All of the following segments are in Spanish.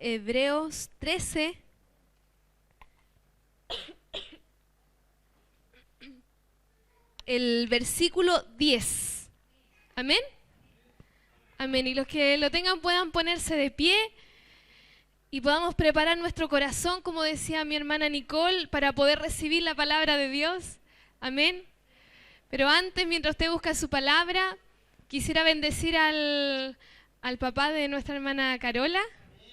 Hebreos 13. El versículo 10. Amén. Amén. Y los que lo tengan puedan ponerse de pie y podamos preparar nuestro corazón, como decía mi hermana Nicole, para poder recibir la palabra de Dios. Amén. Pero antes, mientras usted busca su palabra, quisiera bendecir al papá de nuestra hermana Carola.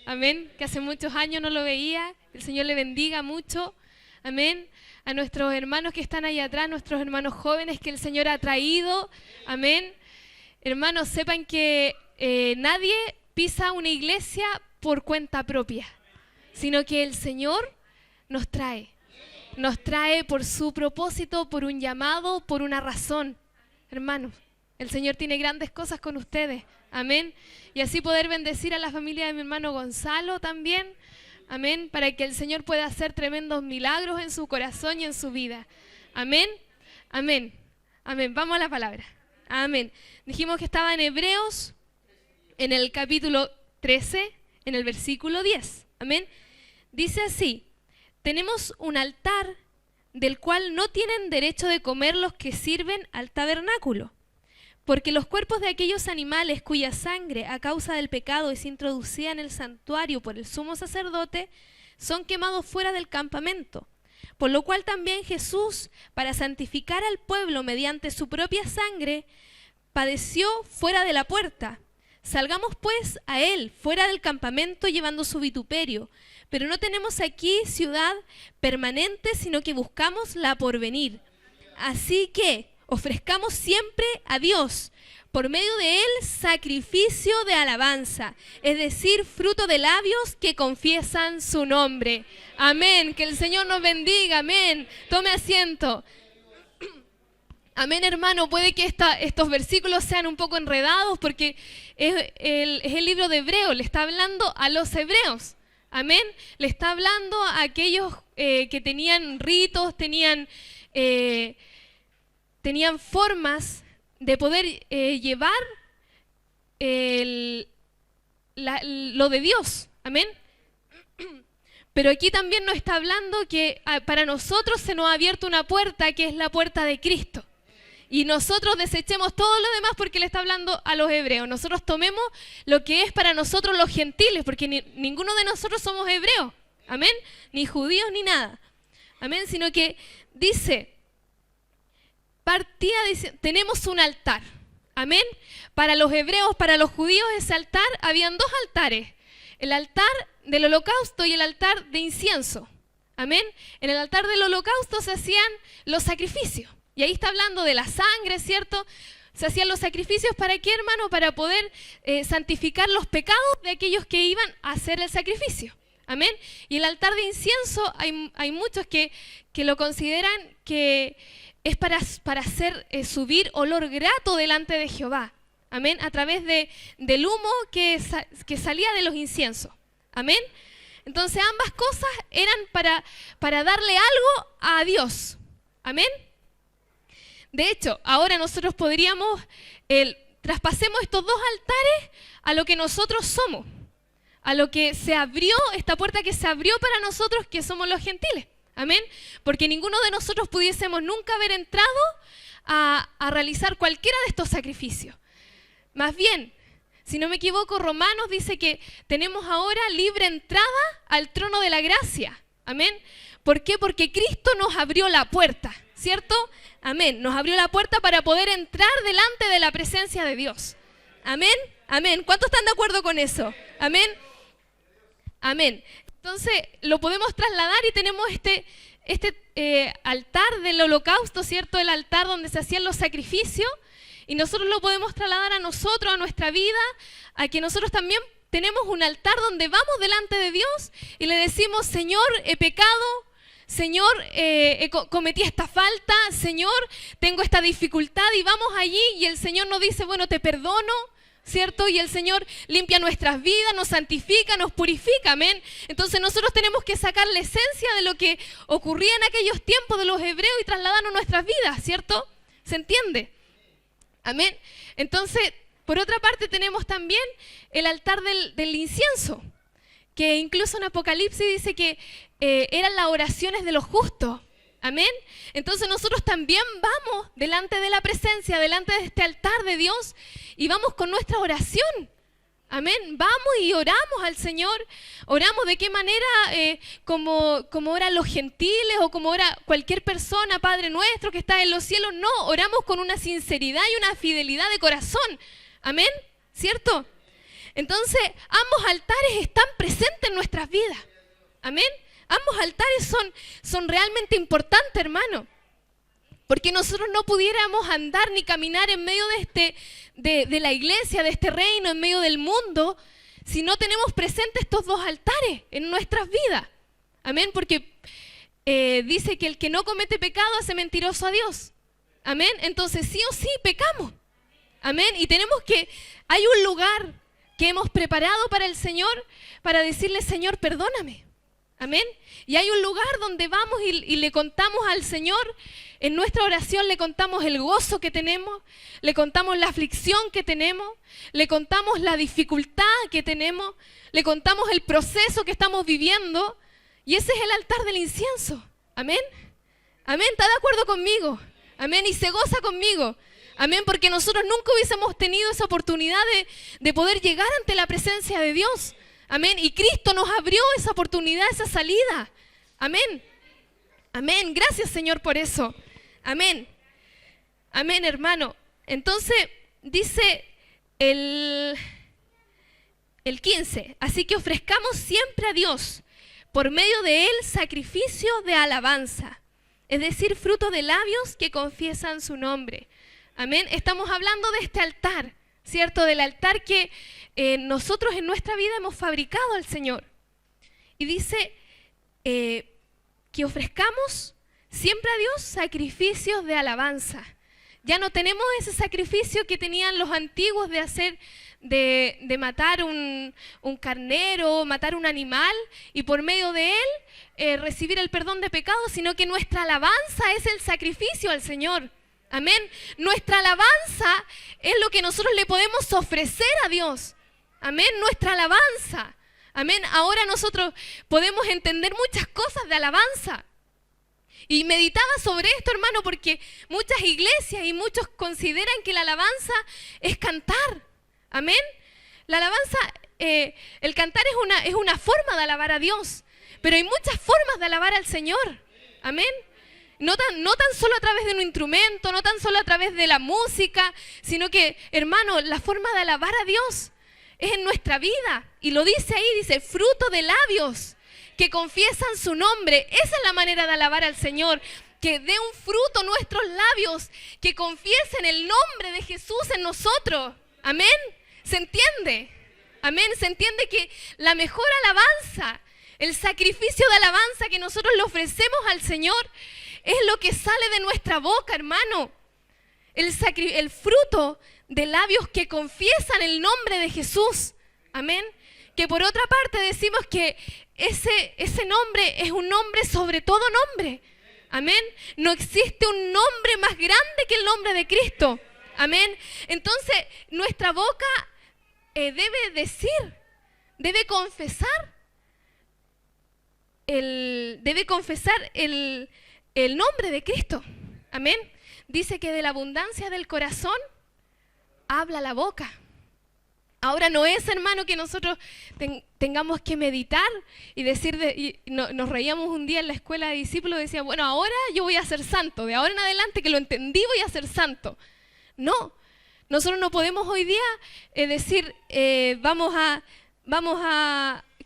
Amén. Que hace muchos años no lo veía. Que el Señor le bendiga mucho. Amén. A nuestros hermanos que están ahí atrás, nuestros hermanos jóvenes que el Señor ha traído. Amén. Hermanos, sepan que nadie pisa una iglesia por cuenta propia, sino que el Señor nos trae. Nos trae por su propósito, por un llamado, por una razón. Hermanos, el Señor tiene grandes cosas con ustedes. Amén. Y así poder bendecir a la familia de mi hermano Gonzalo también. Amén. Para que el Señor pueda hacer tremendos milagros en su corazón y en su vida. Amén. Amén. Amén. Vamos a la palabra. Amén. Dijimos que estaba en Hebreos, en el capítulo 13, en el versículo 10. Amén. Dice así: tenemos un altar del cual no tienen derecho de comer los que sirven al tabernáculo, porque los cuerpos de aquellos animales cuya sangre a causa del pecado es introducida en el santuario por el sumo sacerdote, son quemados fuera del campamento. Por lo cual también Jesús, para santificar al pueblo mediante su propia sangre, padeció fuera de la puerta. Salgamos pues a él fuera del campamento llevando su vituperio, pero no tenemos aquí ciudad permanente, sino que buscamos la porvenir. Así que ofrezcamos siempre a Dios, por medio de él, sacrificio de alabanza, es decir, fruto de labios que confiesan su nombre. Amén. Que el Señor nos bendiga. Amén. Tome asiento. Amén, hermano. Puede que estos versículos sean un poco enredados porque es el libro de Hebreos. Le está hablando a los hebreos. Amén. Le está hablando a aquellos que tenían ritos, tenían formas de poder llevar lo de Dios. Amén. Pero aquí también nos está hablando que para nosotros se nos ha abierto una puerta, que es la puerta de Cristo. Y nosotros desechemos todo lo demás porque le está hablando a los hebreos. Nosotros tomemos lo que es para nosotros los gentiles, porque ninguno de nosotros somos hebreos. Amén. Ni judíos ni nada. Amén. Sino que dice, tenemos un altar. Amén. Para los hebreos, para los judíos, ese altar, habían dos altares. El altar del holocausto y el altar de incienso. Amén. En el altar del holocausto se hacían los sacrificios. Y ahí está hablando de la sangre, ¿cierto? Se hacían los sacrificios, ¿para qué, hermano? Para poder santificar los pecados de aquellos que iban a hacer el sacrificio. Amén. Y el altar de incienso, hay muchos que lo consideran que es para hacer subir olor grato delante de Jehová. Amén. A través del humo que salía de los inciensos. Amén. Entonces ambas cosas eran para darle algo a Dios. Amén. De hecho, ahora nosotros podríamos, traspasemos estos dos altares a lo que nosotros somos. A lo que se abrió, esta puerta que se abrió para nosotros que somos los gentiles. Amén. Porque ninguno de nosotros pudiésemos nunca haber entrado a realizar cualquiera de estos sacrificios. Más bien, si no me equivoco, Romanos dice que tenemos ahora libre entrada al trono de la gracia. Amén. ¿Por qué? Porque Cristo nos abrió la puerta, ¿cierto? Amén. Nos abrió la puerta para poder entrar delante de la presencia de Dios. Amén. Amén. ¿Cuántos están de acuerdo con eso? Amén. Amén. Entonces lo podemos trasladar y tenemos este altar del holocausto, ¿cierto? El altar donde se hacían los sacrificios. Y nosotros lo podemos trasladar a nosotros, a nuestra vida, a que nosotros también tenemos un altar donde vamos delante de Dios y le decimos, Señor, he pecado, Señor, cometí esta falta, Señor, tengo esta dificultad, y vamos allí y el Señor nos dice, bueno, te perdono, ¿cierto? Y el Señor limpia nuestras vidas, nos santifica, nos purifica, amén. Entonces nosotros tenemos que sacar la esencia de lo que ocurría en aquellos tiempos de los hebreos y trasladarnos a nuestras vidas, ¿cierto? ¿Se entiende? Amén. Entonces, por otra parte tenemos también el altar del incienso, que incluso en Apocalipsis dice que eran las oraciones de los justos. Amén. Entonces nosotros también vamos delante de la presencia, delante de este altar de Dios, y vamos con nuestra oración. Amén. Vamos y oramos al Señor. Oramos de qué manera, como oran los gentiles o como ora cualquier persona, Padre nuestro que está en los cielos. No, oramos con una sinceridad y una fidelidad de corazón. Amén. ¿Cierto? Entonces, ambos altares están presentes en nuestras vidas. Amén. Ambos altares son realmente importantes, hermano. Porque nosotros no pudiéramos andar ni caminar en medio de la iglesia, de este reino, en medio del mundo, si no tenemos presentes estos dos altares en nuestras vidas. Amén. Porque dice que el que no comete pecado hace mentiroso a Dios. Amén. Entonces, sí o sí, pecamos. Amén. Y hay un lugar que hemos preparado para el Señor, para decirle, Señor, perdóname. Amén. Y hay un lugar donde vamos y le contamos al Señor, en nuestra oración le contamos el gozo que tenemos, le contamos la aflicción que tenemos, le contamos la dificultad que tenemos, le contamos el proceso que estamos viviendo, y ese es el altar del incienso. Amén. Amén. ¿Está de acuerdo conmigo? Amén. Y se goza conmigo. Amén. Porque nosotros nunca hubiésemos tenido esa oportunidad de poder llegar ante la presencia de Dios. Amén. Y Cristo nos abrió esa oportunidad, esa salida. Amén. Amén. Gracias, Señor, por eso. Amén. Amén, hermano. Entonces, dice el 15. Así que ofrezcamos siempre a Dios, por medio de Él, sacrificio de alabanza. Es decir, fruto de labios que confiesan su nombre. Amén. Estamos hablando de este altar, ¿cierto? Del altar que nosotros en nuestra vida hemos fabricado al Señor. Y dice que ofrezcamos siempre a Dios sacrificios de alabanza. Ya no tenemos ese sacrificio que tenían los antiguos de hacer, de matar un carnero, matar un animal y por medio de él recibir el perdón de pecados, sino que nuestra alabanza es el sacrificio al Señor. Amén. Nuestra alabanza es lo que nosotros le podemos ofrecer a Dios. Amén. Nuestra alabanza. Amén. Ahora nosotros podemos entender muchas cosas de alabanza. Y meditaba sobre esto, hermano, porque muchas iglesias y muchos consideran que la alabanza es cantar. Amén. La alabanza, el cantar es una forma de alabar a Dios. Pero hay muchas formas de alabar al Señor. Amén. No tan solo a través de un instrumento, no tan solo a través de la música, sino que, hermano, la forma de alabar a Dios es en nuestra vida. Y lo dice ahí, dice, fruto de labios que confiesan su nombre. Esa es la manera de alabar al Señor, que dé un fruto nuestros labios, que confiesen el nombre de Jesús en nosotros. Amén. ¿Se entiende? Amén. Se entiende que la mejor alabanza, el sacrificio de alabanza que nosotros le ofrecemos al Señor, es lo que sale de nuestra boca, hermano. El fruto de labios que confiesan el nombre de Jesús. Amén. Que por otra parte decimos que ese nombre es un nombre sobre todo nombre. Amén. No existe un nombre más grande que el nombre de Cristo. Amén. Entonces, nuestra boca debe decir, debe confesar el nombre de Cristo. Amén. Dice que de la abundancia del corazón habla la boca. Ahora no es, hermano, que nosotros tengamos que meditar y decir, nos reíamos un día en la escuela de discípulos y decía, bueno, ahora yo voy a ser santo, de ahora en adelante que lo entendí voy a ser santo. No, nosotros no podemos hoy día decir, vamos a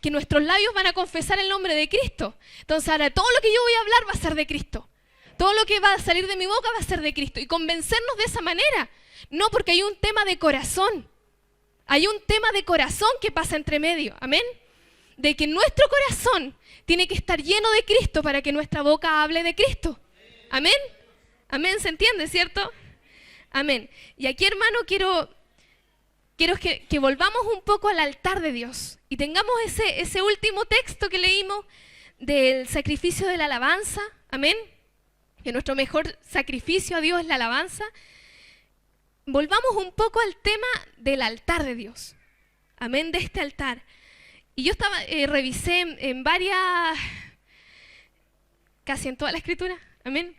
que nuestros labios van a confesar el nombre de Cristo. Entonces ahora todo lo que yo voy a hablar va a ser de Cristo. Todo lo que va a salir de mi boca va a ser de Cristo. Y convencernos de esa manera. No, porque hay un tema de corazón. Hay un tema de corazón que pasa entre medio. Amén. De que nuestro corazón tiene que estar lleno de Cristo para que nuestra boca hable de Cristo. Amén. Amén. ¿Se entiende, cierto? Amén. Y aquí, hermano, quiero que volvamos un poco al altar de Dios y tengamos ese último texto que leímos del sacrificio de la alabanza. Amén. Que nuestro mejor sacrificio a Dios es la alabanza. Volvamos un poco al tema del altar de Dios. Amén, de este altar. Y yo revisé en varias, casi en toda la escritura, amén,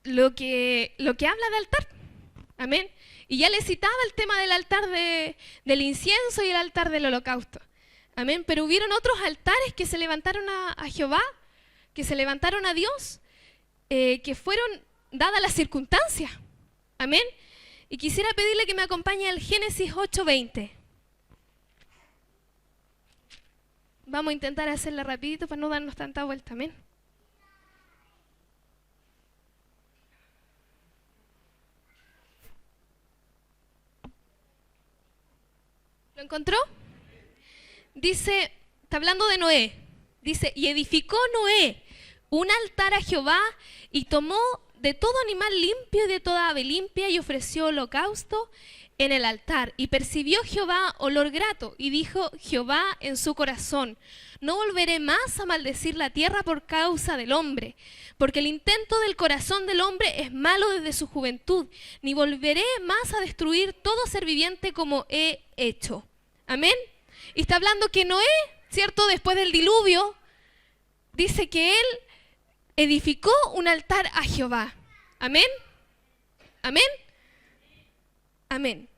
lo que habla de altar, amén. Y ya les citaba el tema del altar del incienso y el altar del holocausto, amén. Pero hubieron otros altares que se levantaron a Jehová, que se levantaron a Dios, que fueron dadas las circunstancias, amén. Y quisiera pedirle que me acompañe al Génesis 8:20. Vamos a intentar hacerla rapidito para no darnos tanta vuelta, amén. ¿Lo encontró? Dice, está hablando de Noé. Dice, y edificó Noé un altar a Jehová y tomó de todo animal limpio y de toda ave limpia y ofreció holocausto en el altar. Y percibió Jehová olor grato y dijo Jehová en su corazón, no volveré más a maldecir la tierra por causa del hombre, porque el intento del corazón del hombre es malo desde su juventud, ni volveré más a destruir todo ser viviente como he hecho. Amén. Y está hablando que Noé, ¿cierto? Después del diluvio, dice que él edificó un altar a Jehová. Amén. Amén. Amén.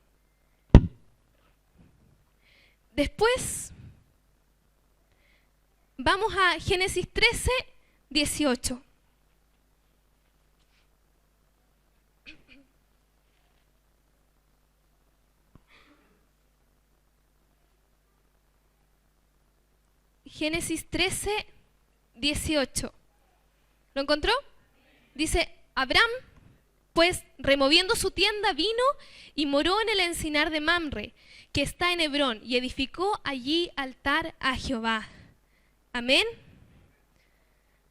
Después vamos a Génesis 13:18. Génesis 13:18. ¿Lo encontró? Dice, Abraham, pues, removiendo su tienda, vino y moró en el encinar de Mamre, que está en Hebrón, y edificó allí altar a Jehová. Amén.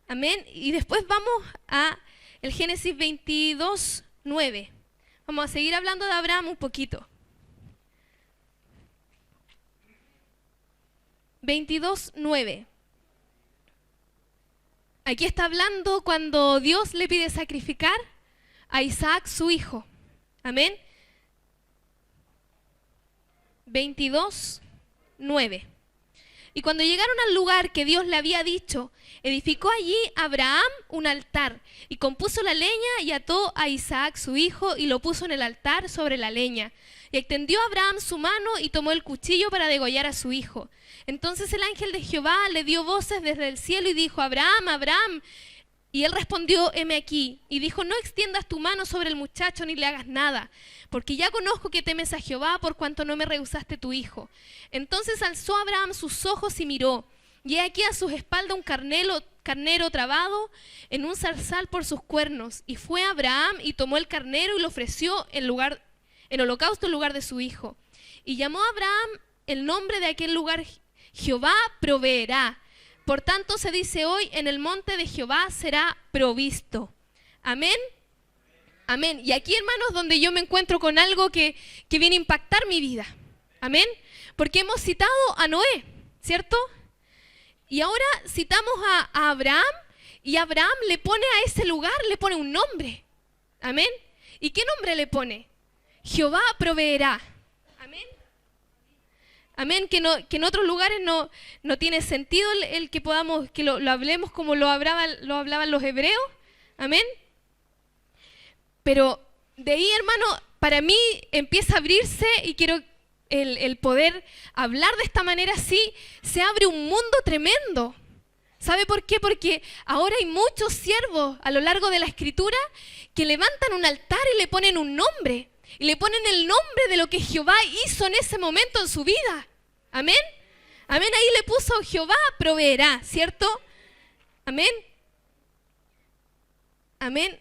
Amén. Y después vamos a el Génesis 22:9. Vamos a seguir hablando de Abraham un poquito. 22:9. Aquí está hablando cuando Dios le pide sacrificar a Isaac, su hijo. Amén. 22:9. Y cuando llegaron al lugar que Dios le había dicho, edificó allí Abraham un altar y compuso la leña y ató a Isaac su hijo y lo puso en el altar sobre la leña. Y extendió Abraham su mano y tomó el cuchillo para degollar a su hijo. Entonces el ángel de Jehová le dio voces desde el cielo y dijo, Abraham, Abraham. Y él respondió, heme aquí. Y dijo, no extiendas tu mano sobre el muchacho ni le hagas nada, porque ya conozco que temes a Jehová por cuanto no me rehusaste tu hijo. Entonces alzó Abraham sus ojos y miró, y he aquí a sus espaldas un carnero trabado en un zarzal por sus cuernos. Y fue Abraham y tomó el carnero y lo ofreció en holocausto en lugar de su hijo. Y llamó a Abraham el nombre de aquel lugar, Jehová proveerá. Por tanto se dice hoy, en el monte de Jehová será provisto. Amén. Amén. Y aquí, hermanos, donde yo me encuentro con algo que viene a impactar mi vida. Amén. Porque hemos citado a Noé, ¿cierto? Y ahora citamos a Abraham, y Abraham le pone a ese lugar, le pone un nombre. Amén. ¿Y qué nombre le pone? Jehová proveerá. Amén. Amén, que en otros lugares no tiene sentido el que podamos, que lo hablemos como lo hablaban los hebreos. Amén. Pero de ahí, hermano, para mí empieza a abrirse, y quiero el poder hablar de esta manera así, se abre un mundo tremendo. ¿Sabe por qué? Porque ahora hay muchos siervos a lo largo de la Escritura que levantan un altar y le ponen un nombre. Y le ponen el nombre de lo que Jehová hizo en ese momento en su vida. Amén. Amén. Ahí le puso Jehová proveerá, ¿cierto? Amén. Amén.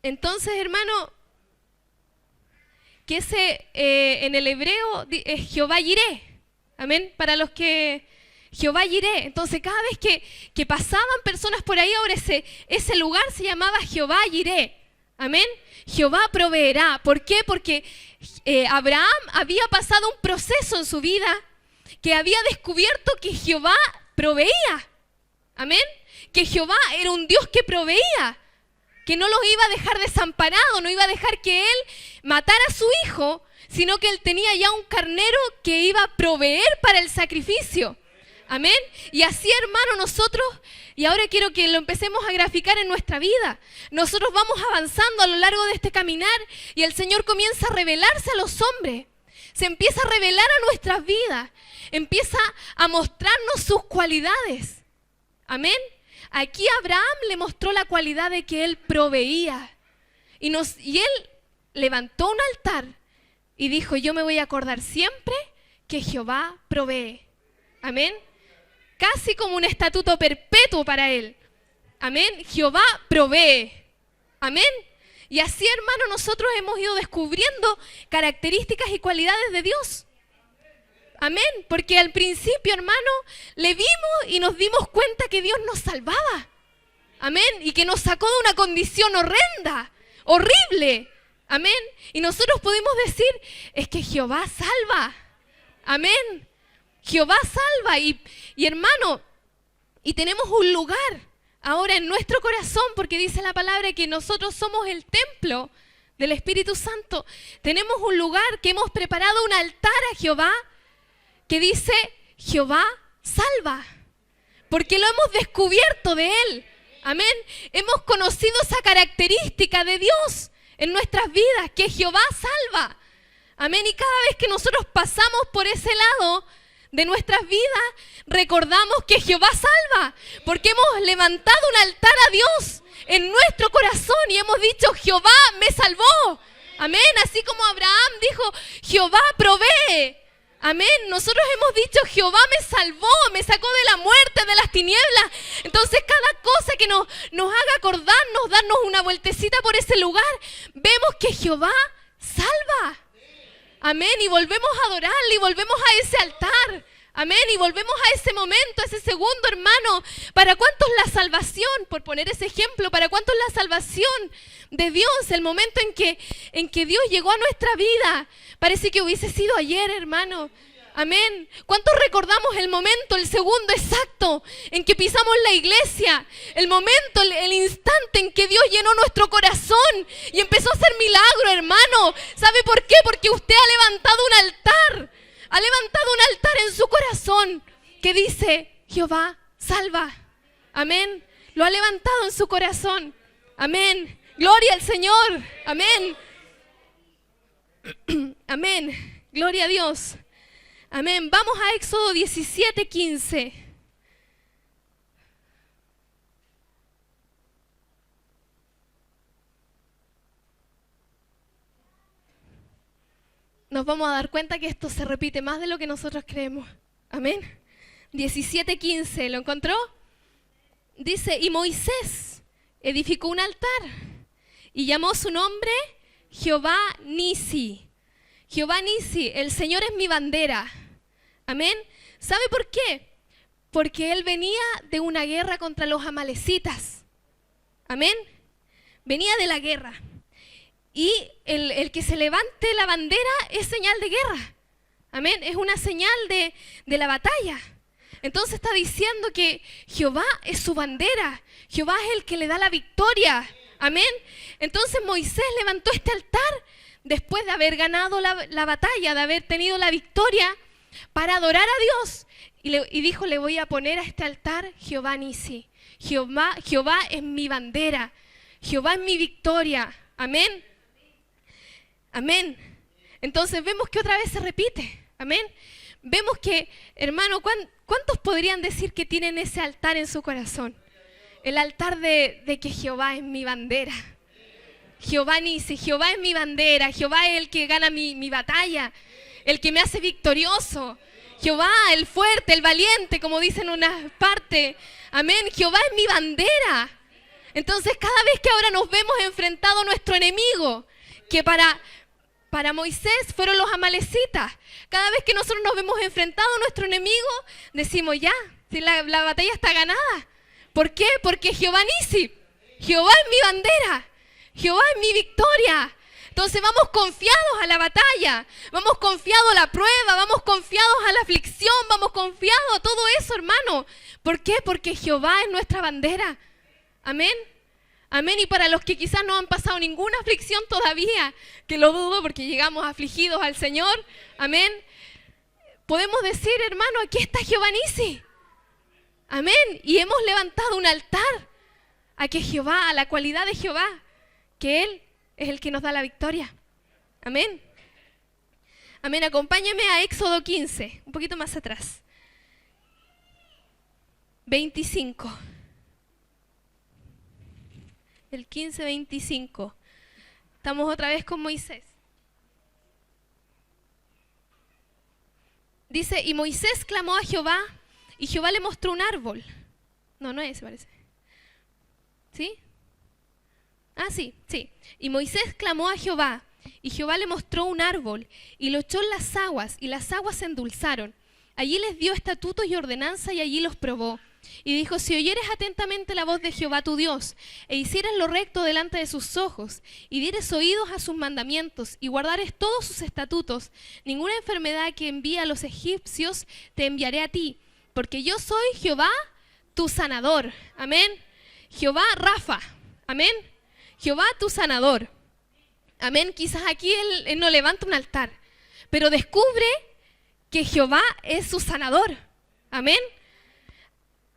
Entonces, hermano, que ese en el hebreo es Jehová Yireh. Amén. Para los que Jehová Yireh. Entonces, cada vez que pasaban personas por ahí, ahora ese lugar se llamaba Jehová Yireh. Amén. Jehová proveerá. ¿Por qué? Porque Abraham había pasado un proceso en su vida que había descubierto que Jehová proveía. Amén. Que Jehová era un Dios que proveía. que no los iba a dejar desamparados, no iba a dejar que él matara a su hijo, sino que él tenía ya un carnero que iba a proveer para el sacrificio. Amén. Y así, hermano, nosotros, y ahora quiero que lo empecemos a graficar en nuestra vida. Nosotros vamos avanzando a lo largo de este caminar y el Señor comienza a revelarse a los hombres. Se empieza a revelar a nuestras vidas. Empieza a mostrarnos sus cualidades. Amén. Aquí Abraham le mostró la cualidad de que él proveía. Y él levantó un altar y dijo, yo me voy a acordar siempre que Jehová provee. Amén. Casi como un estatuto perpetuo para él. Amén. Jehová provee. Amén. Y así, hermano, nosotros hemos ido descubriendo características y cualidades de Dios. Amén. Porque al principio, hermano, le vimos y nos dimos cuenta que Dios nos salvaba. Amén. Y que nos sacó de una condición horrenda, horrible. Amén. Y nosotros podemos decir, es que Jehová salva. Amén. Jehová salva y hermano, y tenemos un lugar ahora en nuestro corazón, porque dice la palabra que nosotros somos el templo del Espíritu Santo. Tenemos un lugar que hemos preparado, un altar a Jehová, que dice, Jehová salva, porque lo hemos descubierto de Él. Amén. Hemos conocido esa característica de Dios en nuestras vidas, que Jehová salva. Amén. Y cada vez que nosotros pasamos por ese lado de nuestras vidas, recordamos que Jehová salva, porque hemos levantado un altar a Dios en nuestro corazón y hemos dicho, Jehová me salvó. Amén. Así como Abraham dijo, Jehová provee. Amén. Nosotros hemos dicho, Jehová me salvó, me sacó de la muerte, de las tinieblas. Entonces cada cosa que nos haga acordarnos, darnos una vueltecita por ese lugar, vemos que Jehová salva. Amén. Y volvemos a adorarle y volvemos a ese altar. Amén. Y volvemos a ese momento, a ese segundo, hermano. ¿Para cuántos la salvación? Por poner ese ejemplo, ¿para cuántos la salvación de Dios? El momento en que Dios llegó a nuestra vida. Parece que hubiese sido ayer, hermano. Amén. ¿Cuántos recordamos el momento, el segundo exacto en que pisamos la iglesia? El momento, el instante en que Dios llenó nuestro corazón y empezó a hacer milagro, hermano. ¿Sabe por qué? Porque usted ha levantado un altar. Ha levantado un altar en su corazón que dice, Jehová salva. Amén. Lo ha levantado en su corazón. Amén. Gloria al Señor. Amén. Amén. Gloria a Dios. Amén. Vamos a Éxodo 17:15. Nos vamos a dar cuenta que esto se repite más de lo que nosotros creemos. Amén. 17:15. ¿Lo encontró? Dice, y Moisés edificó un altar y llamó su nombre Jehová Nisi. Jehová Nisi, el Señor es mi bandera. Amén. ¿Sabe por qué? Porque él venía de una guerra contra los amalecitas. Amén. Venía de la guerra. Y el que se levante la bandera es señal de guerra. Amén. Es una señal de la batalla. Entonces está diciendo que Jehová es su bandera. Jehová es el que le da la victoria. Amén. Entonces Moisés levantó este altar después de haber ganado la batalla, de haber tenido la victoria, para adorar a Dios. Y dijo, le voy a poner a este altar Jehová Nisi. Jehová es mi bandera. Jehová es mi victoria. Amén. Amén. Entonces vemos que otra vez se repite. Amén. Vemos que, hermano, ¿cuántos podrían decir que tienen ese altar en su corazón? El altar de que Jehová es mi bandera. Jehová Nisi, Jehová es mi bandera. Jehová es el que gana mi batalla, el que me hace victorioso. Jehová, el fuerte, el valiente, como dicen unas partes. Amén. Jehová es mi bandera. Entonces cada vez que ahora nos vemos enfrentados a nuestro enemigo, que para Moisés fueron los amalecitas, cada vez que nosotros nos vemos enfrentados a nuestro enemigo, decimos ya, si la batalla está ganada. ¿Por qué? Porque Jehová Nisi, Jehová es mi bandera, Jehová es mi victoria. Entonces vamos confiados a la batalla, vamos confiados a la prueba, vamos confiados a la aflicción, vamos confiados a todo eso, hermano. ¿Por qué? Porque Jehová es nuestra bandera. Amén. Amén. Y para los que quizás no han pasado ninguna aflicción todavía, que lo dudo porque llegamos afligidos al Señor, amén, podemos decir, hermano, aquí está Jehová Nisi. Amén. Y hemos levantado un altar a que Jehová, a la cualidad de Jehová, que Él es el que nos da la victoria. Amén. Amén. Acompáñame a Éxodo 15, un poquito más atrás. 25. El 15, 25. Estamos otra vez con Moisés. Dice, y Moisés clamó a Jehová, y Jehová le mostró un árbol. No es ese, parece. ¿Sí? Ah, sí. Y Moisés clamó a Jehová, y Jehová le mostró un árbol, y lo echó en las aguas, y las aguas se endulzaron. Allí les dio estatutos y ordenanza, y allí los probó. Y dijo, si oyeres atentamente la voz de Jehová tu Dios, e hicieres lo recto delante de sus ojos, y dieres oídos a sus mandamientos, y guardares todos sus estatutos, ninguna enfermedad que envíe a los egipcios te enviaré a ti, porque yo soy Jehová tu sanador. Amén. Jehová Rafa. Amén. Jehová tu sanador. Amén. Quizás aquí él no levanta un altar, pero descubre que Jehová es su sanador. Amén.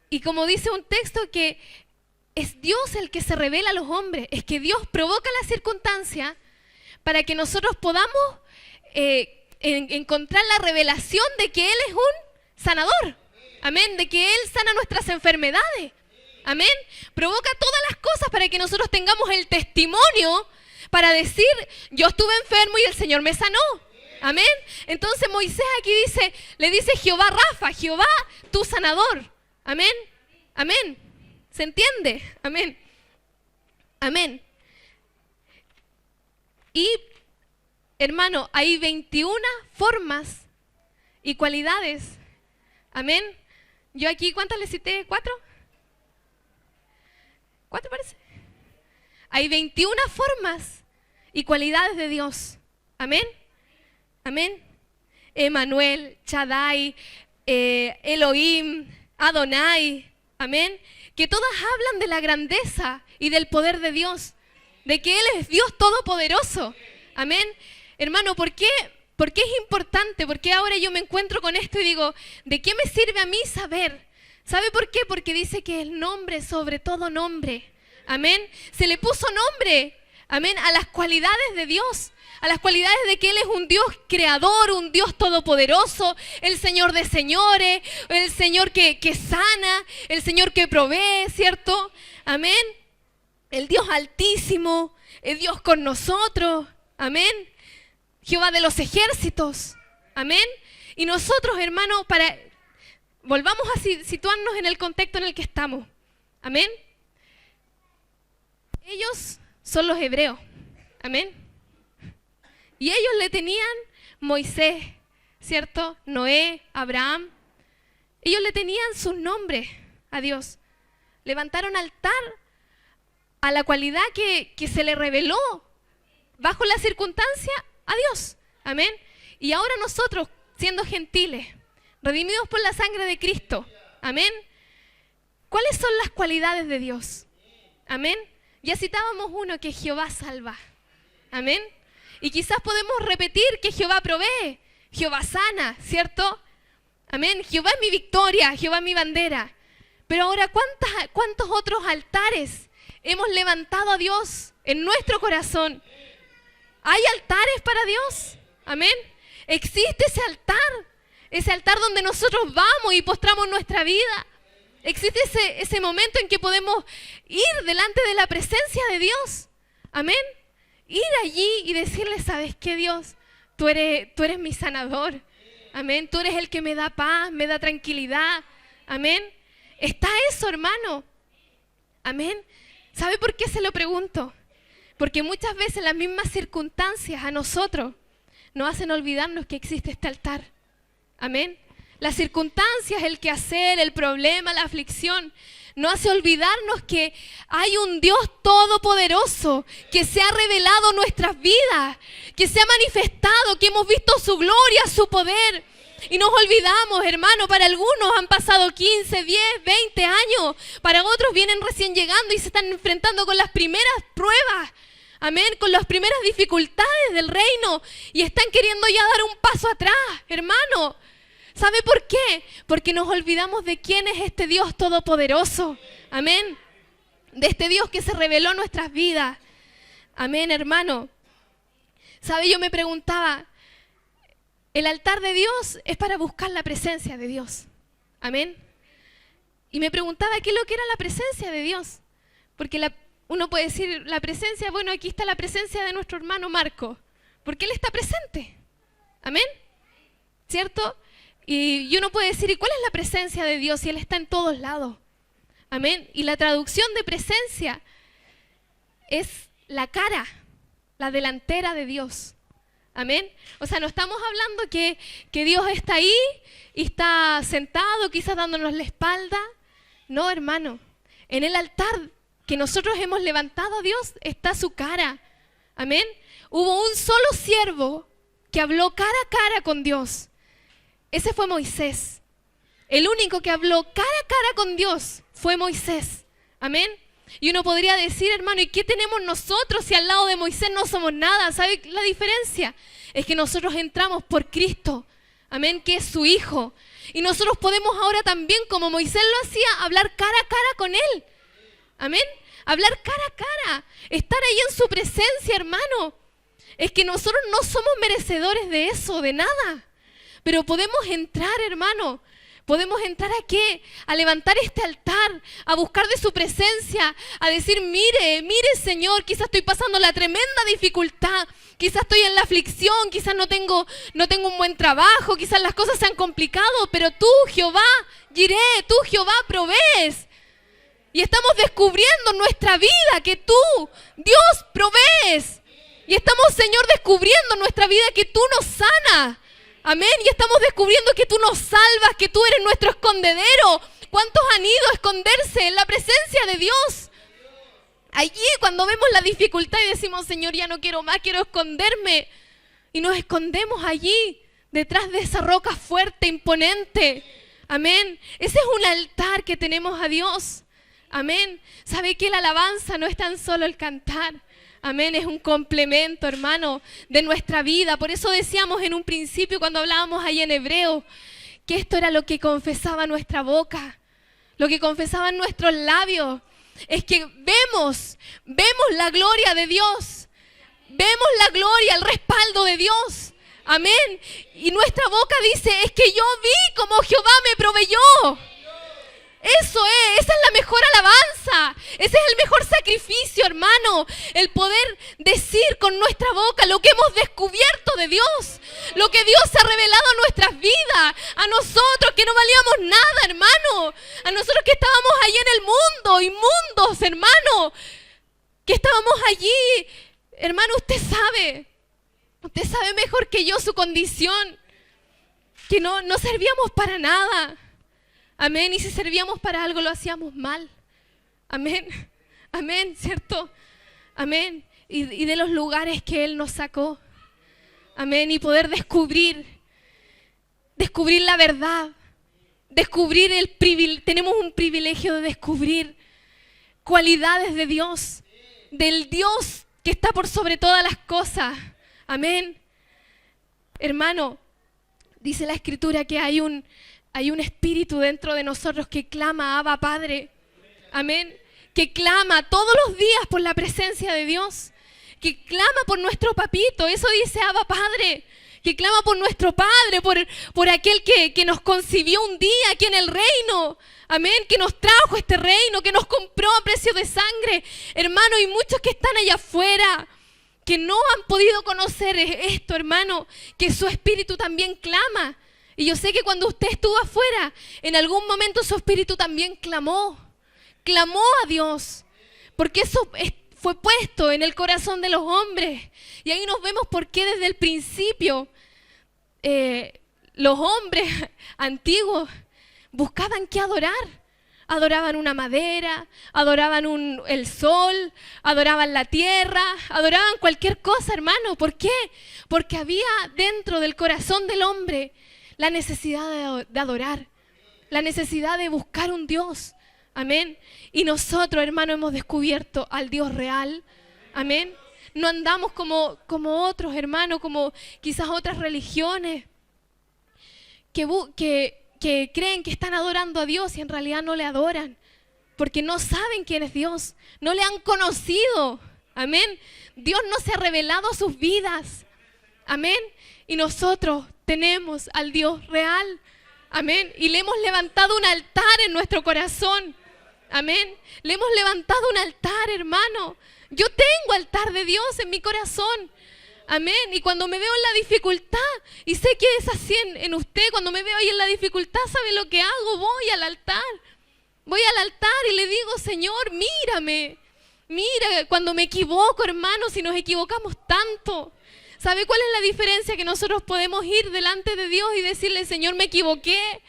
Y como dice un texto que es Dios el que se revela a los hombres, es que Dios provoca la circunstancia para que nosotros podamos encontrar la revelación de que Él es un sanador. Amén, de que Él sana nuestras enfermedades. Amén, provoca todas las cosas para que nosotros tengamos el testimonio para decir, yo estuve enfermo y el Señor me sanó. Amén, entonces Moisés aquí le dice Jehová Rafa, Jehová tu sanador. Amén, amén, ¿se entiende? Amén, amén. Y, hermano, hay 21 formas y cualidades. Amén. Yo aquí, ¿cuántas le cité? ¿4? ¿4 parece? Hay 21 formas y cualidades de Dios. Amén, amén. Emmanuel, Shaddai, Elohim, Adonai, amén, que todas hablan de la grandeza y del poder de Dios, de que Él es Dios todopoderoso, amén. Hermano, ¿por qué es importante? Porque ahora yo me encuentro con esto y digo, ¿de qué me sirve a mí saber? ¿Sabe por qué? Porque dice que el nombre sobre todo nombre, amén, se le puso nombre, amén, a las cualidades de Dios, a las cualidades de que Él es un Dios creador, un Dios todopoderoso, el Señor de señores, el Señor que sana, el Señor que provee, ¿cierto? Amén. El Dios altísimo, el Dios con nosotros, amén. Jehová de los ejércitos, amén. Y nosotros, hermanos, volvamos a situarnos en el contexto en el que estamos, amén. Ellos son los hebreos, amén. Y ellos le tenían Moisés, ¿cierto? Noé, Abraham. Ellos le tenían sus nombres a Dios. Levantaron altar a la cualidad que se le reveló bajo la circunstancia a Dios. Amén. Y ahora nosotros, siendo gentiles, redimidos por la sangre de Cristo. Amén. ¿Cuáles son las cualidades de Dios? Amén. Ya citábamos uno, que Jehová salva. Amén. Y quizás podemos repetir que Jehová provee, Jehová sana, ¿cierto? Amén. Jehová es mi victoria, Jehová es mi bandera. Pero ahora, ¿cuántos otros altares hemos levantado a Dios en nuestro corazón? ¿Hay altares para Dios? Amén. Existe ese altar donde nosotros vamos y postramos nuestra vida. Existe ese momento en que podemos ir delante de la presencia de Dios. Amén. Ir allí y decirle, ¿sabes qué, Dios? Tú eres mi sanador. Amén. Tú eres el que me da paz, me da tranquilidad. Amén. ¿Está eso, hermano? Amén. ¿Sabe por qué se lo pregunto? Porque muchas veces las mismas circunstancias a nosotros nos hacen olvidarnos que existe este altar. Amén. Las circunstancias, el quehacer, el problema, la aflicción, nos hace olvidarnos que hay un Dios todopoderoso que se ha revelado en nuestras vidas, que se ha manifestado, que hemos visto su gloria, su poder. Y nos olvidamos, hermano, para algunos han pasado 15, 10, 20 años, para otros vienen recién llegando y se están enfrentando con las primeras pruebas, amén, con las primeras dificultades del reino y están queriendo ya dar un paso atrás, hermano. ¿Sabe por qué? Porque nos olvidamos de quién es este Dios todopoderoso, amén, de este Dios que se reveló en nuestras vidas, amén, hermano. ¿Sabe? Yo me preguntaba, el altar de Dios es para buscar la presencia de Dios. Amén. Y me preguntaba qué es lo que era la presencia de Dios. Porque uno puede decir, la presencia, bueno, aquí está la presencia de nuestro hermano Marco. Porque Él está presente. Amén. ¿Cierto? Y uno puede decir, ¿y cuál es la presencia de Dios? Si Él está en todos lados. Amén. Y la traducción de presencia es la cara, la delantera de Dios. Amén. O sea, no estamos hablando que Dios está ahí y está sentado, quizás dándonos la espalda. No, hermano. En el altar que nosotros hemos levantado a Dios está su cara. Amén. Hubo un solo siervo que habló cara a cara con Dios. Ese fue Moisés. El único que habló cara a cara con Dios fue Moisés. Amén. Y uno podría decir, hermano, ¿y qué tenemos nosotros si al lado de Moisés no somos nada? ¿Sabe la diferencia? Es que nosotros entramos por Cristo, amén, que es su Hijo. Y nosotros podemos ahora también, como Moisés lo hacía, hablar cara a cara con Él. Amén. Hablar cara a cara, estar ahí en su presencia, hermano. Es que nosotros no somos merecedores de eso, de nada. Pero podemos entrar, hermano. Podemos entrar aquí, a levantar este altar, a buscar de su presencia, a decir, mire, mire Señor, quizás estoy pasando la tremenda dificultad, quizás estoy en la aflicción, quizás no tengo un buen trabajo, quizás las cosas se han complicado, pero tú, Jehová, Jireh, tú, Jehová, provees. Y estamos descubriendo en nuestra vida que tú, Dios, provees. Y estamos, Señor, descubriendo en nuestra vida que tú nos sanas. Amén, y estamos descubriendo que tú nos salvas, que tú eres nuestro escondedero. ¿Cuántos han ido a esconderse en la presencia de Dios? Allí cuando vemos la dificultad y decimos, Señor, ya no quiero más, quiero esconderme. Y nos escondemos allí, detrás de esa roca fuerte, imponente. Amén, ese es un altar que tenemos a Dios. Amén, ¿sabe que la alabanza no es tan solo el cantar? Amén, es un complemento, hermano, de nuestra vida. Por eso decíamos en un principio, cuando hablábamos ahí en hebreo, que esto era lo que confesaba nuestra boca, lo que confesaban nuestros labios. Es que vemos la gloria de Dios, vemos la gloria, el respaldo de Dios. Amén, y nuestra boca dice, es que yo vi como Jehová me proveyó. Esa es la mejor alabanza, ese es el mejor sacrificio, hermano, el poder decir con nuestra boca lo que hemos descubierto de Dios, lo que Dios ha revelado en nuestras vidas, a nosotros que no valíamos nada, hermano, a nosotros que estábamos allí en el mundo, inmundos, hermano, que estábamos allí, hermano, usted sabe mejor que yo su condición, que no servíamos para nada. Amén, y si servíamos para algo lo hacíamos mal. Amén, amén, ¿cierto? Amén, y de los lugares que Él nos sacó. Amén, y poder descubrir la verdad. Tenemos un privilegio de descubrir cualidades de Dios, del Dios que está por sobre todas las cosas. Amén. Hermano, dice la Escritura que hay un espíritu dentro de nosotros que clama, Abba, Padre. Amén. Que clama todos los días por la presencia de Dios. Que clama por nuestro papito. Eso dice Abba, Padre. Que clama por nuestro Padre, por aquel que nos concibió un día aquí en el reino. Amén. Que nos trajo este reino, que nos compró a precio de sangre. Hermano, y muchos que están allá afuera, que no han podido conocer esto, hermano, que su espíritu también clama. Y yo sé que cuando usted estuvo afuera, en algún momento su espíritu también clamó a Dios, porque eso fue puesto en el corazón de los hombres. Y ahí nos vemos por qué desde el principio los hombres antiguos buscaban qué adorar. Adoraban una madera, adoraban el sol, adoraban la tierra, adoraban cualquier cosa, hermano. ¿Por qué? Porque había dentro del corazón del hombre la necesidad de adorar, la necesidad de buscar un Dios. Amén. Y nosotros, hermano, hemos descubierto al Dios real. Amén. No andamos como otros, hermano, como quizás otras religiones que creen que están adorando a Dios y en realidad no le adoran, porque no saben quién es Dios, no le han conocido. Amén. Dios no se ha revelado a sus vidas. Amén. Y nosotros tenemos al Dios real. Amén. Y le hemos levantado un altar en nuestro corazón. Amén. Le hemos levantado un altar, hermano. Yo tengo altar de Dios en mi corazón. Amén. Y cuando me veo en la dificultad, y sé que es así en usted, cuando me veo ahí en la dificultad, ¿sabe lo que hago? Voy al altar. Voy al altar y le digo, Señor, mírame. Mira, cuando me equivoco, hermano, si nos equivocamos tanto. ¿Sabe cuál es la diferencia? Que nosotros podemos ir delante de Dios y decirle, Señor, me equivoqué.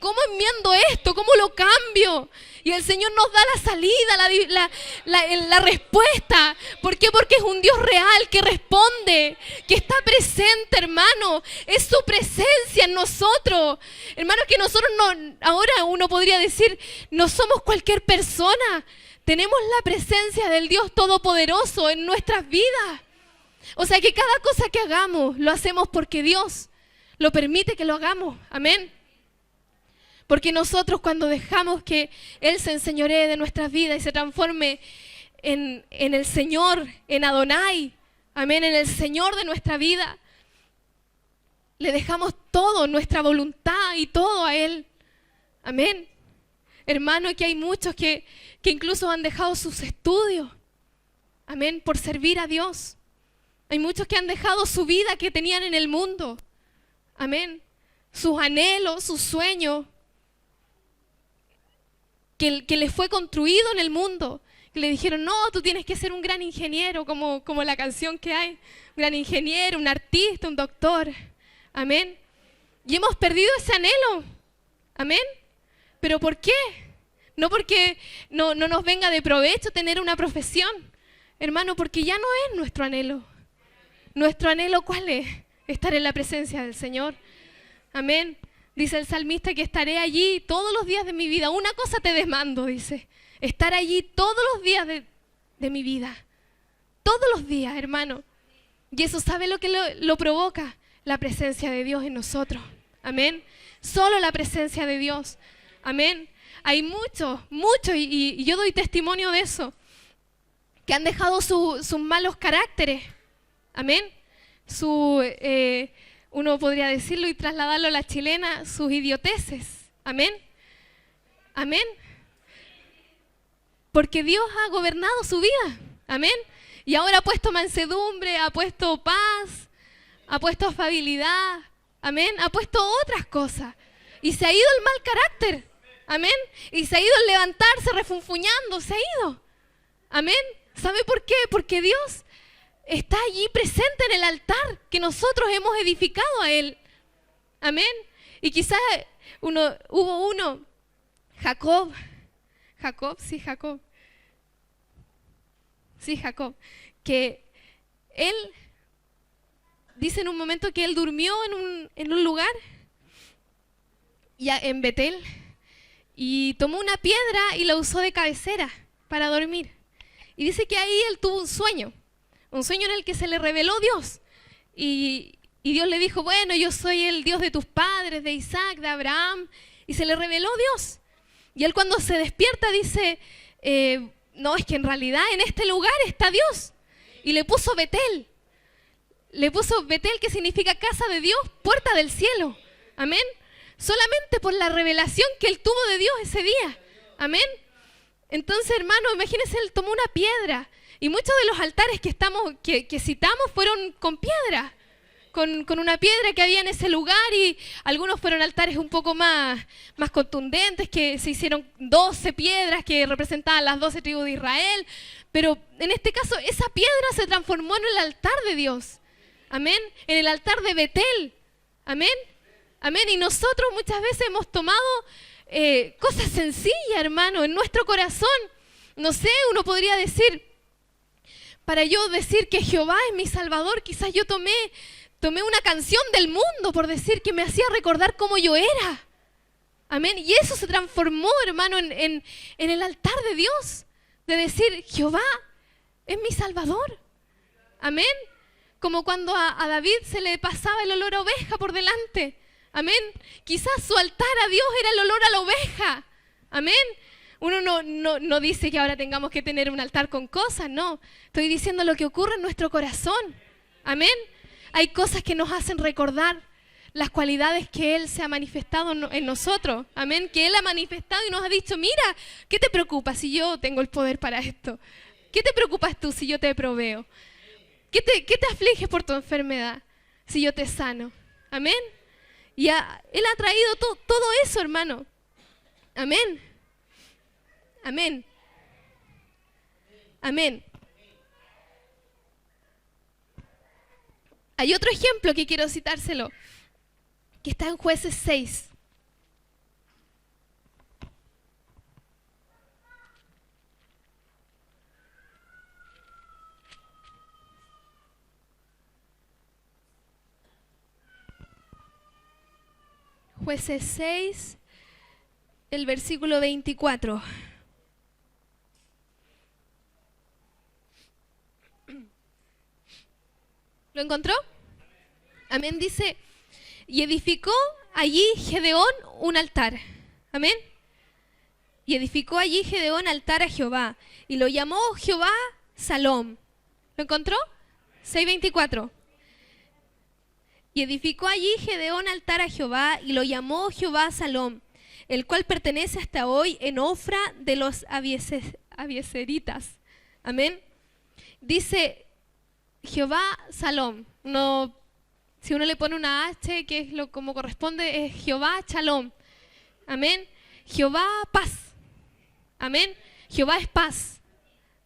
¿Cómo enmiendo esto? ¿Cómo lo cambio? Y el Señor nos da la salida, la respuesta. ¿Por qué? Porque es un Dios real que responde, que está presente, hermano. Es su presencia en nosotros. Hermano, que nosotros no, ahora uno podría decir, no somos cualquier persona. Tenemos la presencia del Dios Todopoderoso en nuestras vidas. O sea que cada cosa que hagamos, lo hacemos porque Dios lo permite que lo hagamos. Amén. Porque nosotros cuando dejamos que Él se enseñoree de nuestras vidas y se transforme en el Señor, en Adonai, amén, en el Señor de nuestra vida, le dejamos todo, nuestra voluntad y todo a Él. Amén. Hermano, que hay muchos que incluso han dejado sus estudios, amén, por servir a Dios. Hay muchos que han dejado su vida que tenían en el mundo, amén, sus anhelos, sus sueños, que les fue construido en el mundo, que le dijeron, no, tú tienes que ser un gran ingeniero, como la canción que hay, un gran ingeniero, un artista, un doctor, amén. Y hemos perdido ese anhelo, amén. ¿Pero por qué? No porque no nos venga de provecho tener una profesión, hermano, porque ya no es nuestro anhelo. ¿Nuestro anhelo cuál es? Estar en la presencia del Señor, amén. Dice el salmista que estaré allí todos los días de mi vida. Una cosa te demando, dice. Estar allí todos los días de mi vida. Todos los días, hermano. Y eso, ¿sabe lo que lo provoca? La presencia de Dios en nosotros. Amén. Solo la presencia de Dios. Amén. Hay muchos, y yo doy testimonio de eso, que han dejado sus malos caracteres. Amén. Uno podría decirlo y trasladarlo a la chilena, sus idioteces. Amén. Amén. Porque Dios ha gobernado su vida. Amén. Y ahora ha puesto mansedumbre, ha puesto paz, ha puesto afabilidad. Amén. Ha puesto otras cosas. Y se ha ido el mal carácter. Amén. Y se ha ido el levantarse refunfuñando. Se ha ido. Amén. ¿Sabe por qué? Porque Dios está allí presente en el altar que nosotros hemos edificado a Él. Amén. Y quizás hubo uno, Jacob, que él dice en un momento que él durmió en un lugar, ya en Betel, y tomó una piedra y la usó de cabecera para dormir. Y dice que ahí él tuvo un sueño en el que se le reveló Dios. Y Dios le dijo, bueno, yo soy el Dios de tus padres, de Isaac, de Abraham. Y se le reveló Dios. Y él cuando se despierta dice, no, es que en realidad en este lugar está Dios. Y le puso Betel. Le puso Betel, que significa casa de Dios, puerta del cielo. Amén. Solamente por la revelación que él tuvo de Dios ese día. Amén. Entonces, hermano, imagínense, él tomó una piedra. Y muchos de los altares que citamos fueron con piedra. Con una piedra que había en ese lugar, y algunos fueron altares un poco más contundentes, que se hicieron 12 piedras que representaban las 12 tribus de Israel. Pero en este caso, esa piedra se transformó en el altar de Dios. Amén. En el altar de Betel. Amén. Amén. Y nosotros muchas veces hemos tomado cosas sencillas, hermano, en nuestro corazón. No sé, uno podría decir, para yo decir que Jehová es mi Salvador, quizás yo tomé Tomé una canción del mundo, por decir, que me hacía recordar cómo yo era. Amén. Y eso se transformó, hermano, en el altar de Dios. De decir, Jehová es mi Salvador. Amén. Como cuando a David se le pasaba el olor a oveja por delante. Amén. Quizás su altar a Dios era el olor a la oveja. Amén. Uno no dice que ahora tengamos que tener un altar con cosas, no. Estoy diciendo lo que ocurre en nuestro corazón. Amén. Hay cosas que nos hacen recordar las cualidades que Él se ha manifestado en nosotros. Amén. Que Él ha manifestado y nos ha dicho, mira, ¿qué te preocupa si yo tengo el poder para esto? ¿Qué te preocupas tú si yo te proveo? ¿Qué te aflige por tu enfermedad si yo te sano? Amén. Y Él ha traído todo eso, hermano. Amén. Amén. Amén. Hay otro ejemplo que quiero citárselo, que está en Jueces 6. Jueces 6, el versículo 24. ¿Lo encontró? Amén. Dice, y edificó allí Gedeón un altar. Amén. Y edificó allí Gedeón altar a Jehová, y lo llamó Jehová Salom. ¿Lo encontró? 6:24. Y edificó allí Gedeón altar a Jehová, y lo llamó Jehová Salom, el cual pertenece hasta hoy en Ofra de los abiezeritas. Amén. Dice Jehová Salom. No, si uno le pone una H, que es como corresponde, es Jehová Shalom. Amén. Jehová paz. Amén. Jehová es paz.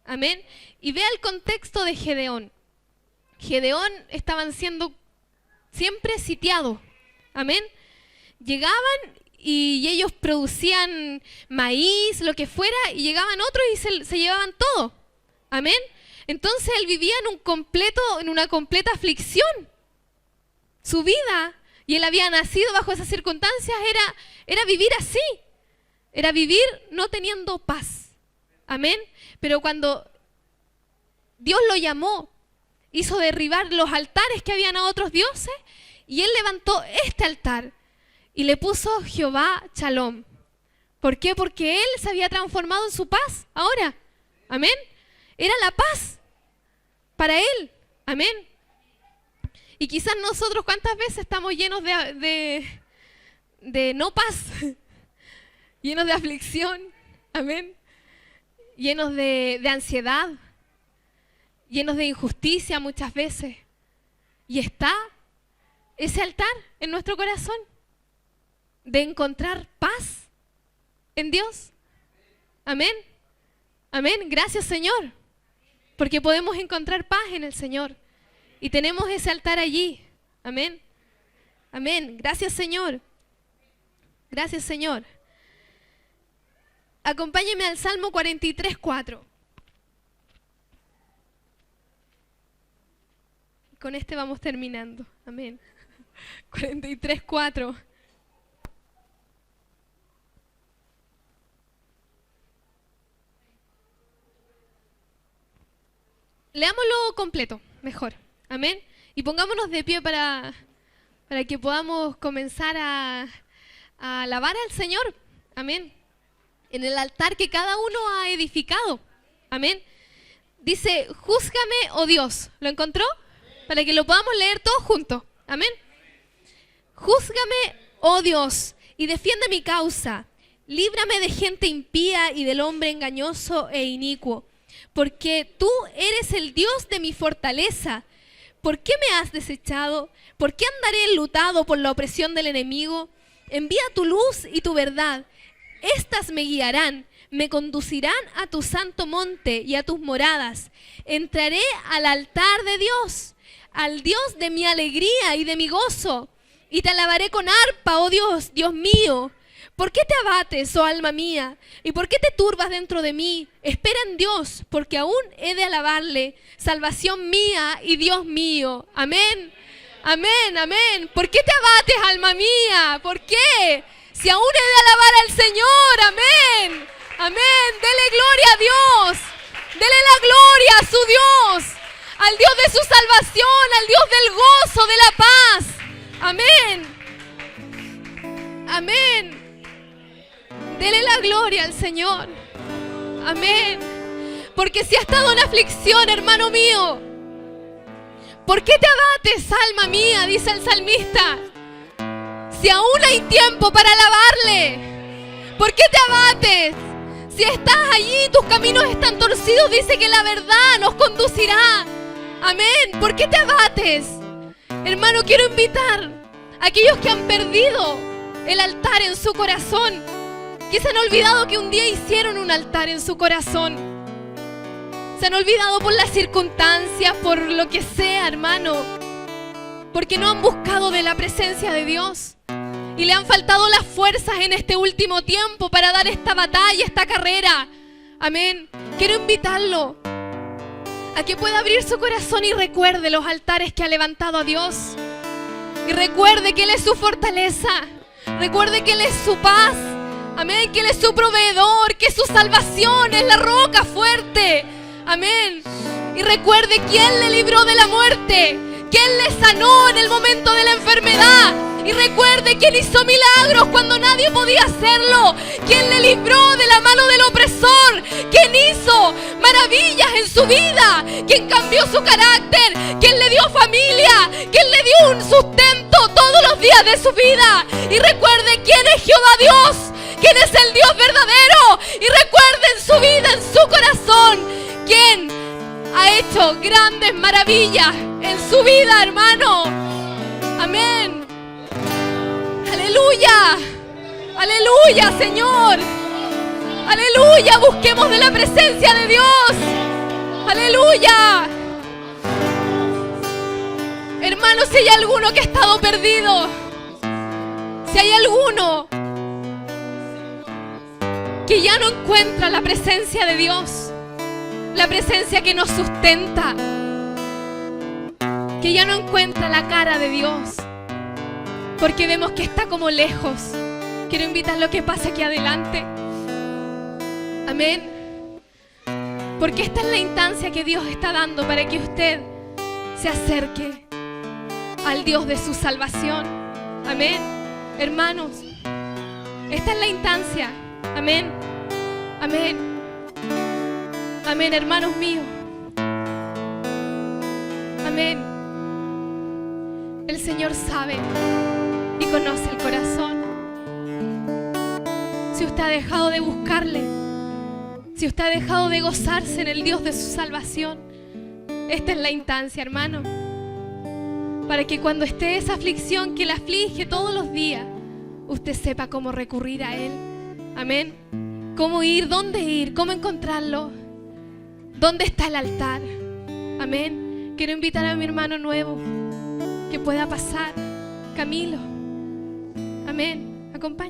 Amén. Y vea el contexto de Gedeón. Gedeón estaban siendo siempre sitiados. Amén. Llegaban y ellos producían maíz, lo que fuera, y llegaban otros y se llevaban todo. Amén. Entonces él vivía en una completa aflicción. Su vida, y él había nacido bajo esas circunstancias, era vivir así. Era vivir no teniendo paz. Amén. Pero cuando Dios lo llamó, hizo derribar los altares que habían a otros dioses, y él levantó este altar y le puso Jehová Shalom. ¿Por qué? Porque él se había transformado en su paz ahora. Amén. Era la paz para él. Amén. Y quizás nosotros, ¿cuántas veces estamos llenos de no paz? Llenos de aflicción. Amén. Llenos de ansiedad. Llenos de injusticia muchas veces. Y está ese altar en nuestro corazón de encontrar paz en Dios. Amén. Amén. Gracias, Señor. Porque podemos encontrar paz en el Señor. Y tenemos ese altar allí. Amén. Amén. Gracias, Señor. Gracias, Señor. Acompáñeme al Salmo 43:4. Con este vamos terminando. Amén. 43:4. Leámoslo completo, mejor. Amén. Y pongámonos de pie para que podamos comenzar a alabar al Señor. Amén. En el altar que cada uno ha edificado. Amén. Dice, júzgame, oh Dios. ¿Lo encontró? Para que lo podamos leer todos juntos. Amén. Júzgame, oh Dios, y defiende mi causa. Líbrame de gente impía y del hombre engañoso e inicuo. Porque tú eres el Dios de mi fortaleza. ¿Por qué me has desechado? ¿Por qué andaré enlutado por la opresión del enemigo? Envía tu luz y tu verdad. Estas me guiarán, me conducirán a tu santo monte y a tus moradas. Entraré al altar de Dios, al Dios de mi alegría y de mi gozo. Y te alabaré con arpa, oh Dios, Dios mío. ¿Por qué te abates, oh alma mía? ¿Y por qué te turbas dentro de mí? Espera en Dios, porque aún he de alabarle, salvación mía y Dios mío. Amén. Amén, amén. ¿Por qué te abates, alma mía? ¿Por qué? Si aún he de alabar al Señor, amén. Amén. Dele gloria a Dios. Dele la gloria a su Dios. Al Dios de su salvación, al Dios del gozo, de la paz. Amén. Amén. Dele la gloria al Señor. Amén. Porque si has estado en aflicción, hermano mío, ¿por qué te abates, alma mía? Dice el salmista. Si aún hay tiempo para alabarle, ¿por qué te abates? Si estás allí, tus caminos están torcidos, dice que la verdad nos conducirá. Amén. ¿Por qué te abates? Hermano, quiero invitar a aquellos que han perdido el altar en su corazón, que se han olvidado que un día hicieron un altar en su corazón. Se han olvidado por las circunstancias, por lo que sea, hermano, porque no han buscado de la presencia de Dios y le han faltado las fuerzas en este último tiempo para dar esta batalla, esta carrera. Amén. Quiero invitarlo a que pueda abrir su corazón y recuerde los altares que ha levantado a Dios. Y recuerde que Él es su fortaleza. Recuerde que Él es su paz. Amén. Que Él es su proveedor, que su salvación es la roca fuerte. Amén. Y recuerde quién le libró de la muerte, quién le sanó en el momento de la enfermedad. Y recuerde quién hizo milagros cuando nadie podía hacerlo, quién le libró de la mano del opresor, quién hizo maravillas en su vida, quién cambió su carácter, quién le dio familia, quién le dio un sustento todos los días de su vida. Y recuerde quién es Jehová Dios, quién es el Dios verdadero. Y recuerde en su vida, en su corazón, quién ha hecho grandes maravillas en su vida, hermano. Amén. Aleluya. Aleluya, Señor. Aleluya. Busquemos de la presencia de Dios. Aleluya. Hermano, si hay alguno que ha estado perdido, si hay alguno que ya no encuentra la presencia de Dios, la presencia que nos sustenta, que ya no encuentra la cara de Dios, porque vemos que está como lejos, quiero invitarlo a que pase aquí adelante. Amén. Porque esta es la instancia que Dios está dando para que usted se acerque al Dios de su salvación. Amén. Hermanos, esta es la instancia. Amén. Amén. Amén, hermanos míos. Amén. El Señor sabe y conoce el corazón. Si usted ha dejado de buscarle, si usted ha dejado de gozarse en el Dios de su salvación, esta es la instancia, hermano, para que cuando esté esa aflicción que le aflige todos los días, usted sepa cómo recurrir a Él. Amén. Cómo ir, dónde ir, cómo encontrarlo, dónde está el altar. Amén. Quiero invitar a mi hermano nuevo que pueda pasar. Camilo. Amén. Acompáñame.